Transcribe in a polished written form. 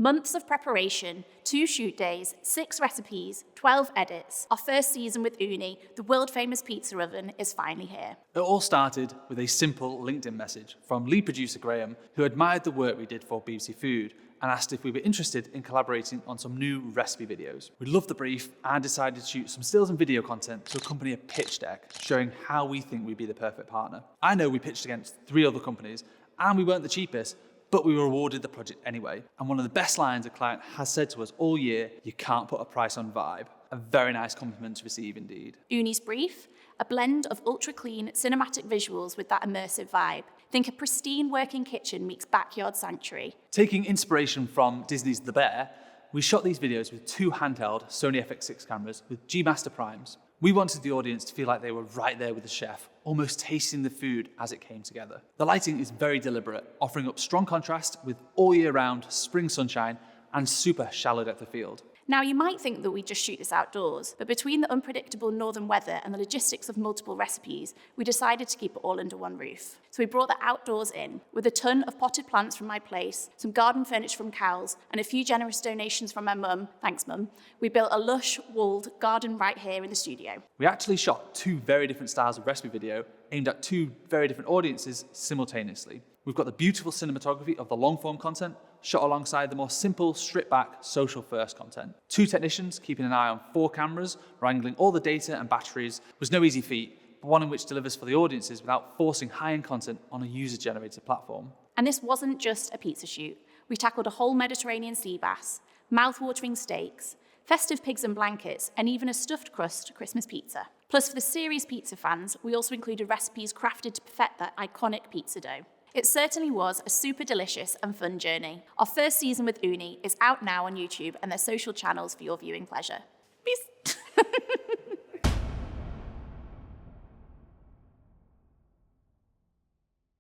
Months of preparation, 2 shoot days, 6 recipes, 12 edits. Our first season with Uni, the world-famous pizza oven, is finally here. It all started with a simple LinkedIn message from lead producer Graham, who admired the work we did for BBC Food and asked if we were interested in collaborating on some new recipe videos. We loved the brief and decided to shoot some stills and video content to accompany a pitch deck showing how we think we'd be the perfect partner. I know we pitched against 3 other companies and we weren't the cheapest, but we were awarded the project anyway. And one of the best lines a client has said to us all year, "You can't put a price on vibe." A very nice compliment to receive indeed. Uni's brief, a blend of ultra-clean cinematic visuals with that immersive vibe. Think a pristine working kitchen meets backyard sanctuary. Taking inspiration from Disney's The Bear, we shot these videos with 2 handheld Sony FX6 cameras with G Master Primes. We wanted the audience to feel like they were right there with the chef, almost tasting the food as it came together. The lighting is very deliberate, offering up strong contrast with all year round spring sunshine and super shallow depth of field. Now, you might think that we just shoot this outdoors, but between the unpredictable northern weather and the logistics of multiple recipes, we decided to keep it all under one roof. So we brought the outdoors in, with a ton of potted plants from my place, some garden furniture from Cowell's, and a few generous donations from my mum. Thanks, Mum. We built a lush, walled garden right here in the studio. We actually shot 2 very different styles of recipe video aimed at 2 very different audiences simultaneously. We've got the beautiful cinematography of the long-form content shot alongside the more simple, stripped-back, social-first content. 2 technicians keeping an eye on 4 cameras, wrangling all the data and batteries was no easy feat, but one in which delivers for the audiences without forcing high-end content on a user-generated platform. And this wasn't just a pizza shoot. We tackled a whole Mediterranean sea bass, mouth-watering steaks, festive pigs and blankets, and even a stuffed crust Christmas pizza. Plus, for the series pizza fans, we also included recipes crafted to perfect that iconic pizza dough. It certainly was a super delicious and fun journey. Our first season with Uni is out now on YouTube and their social channels for your viewing pleasure. Peace.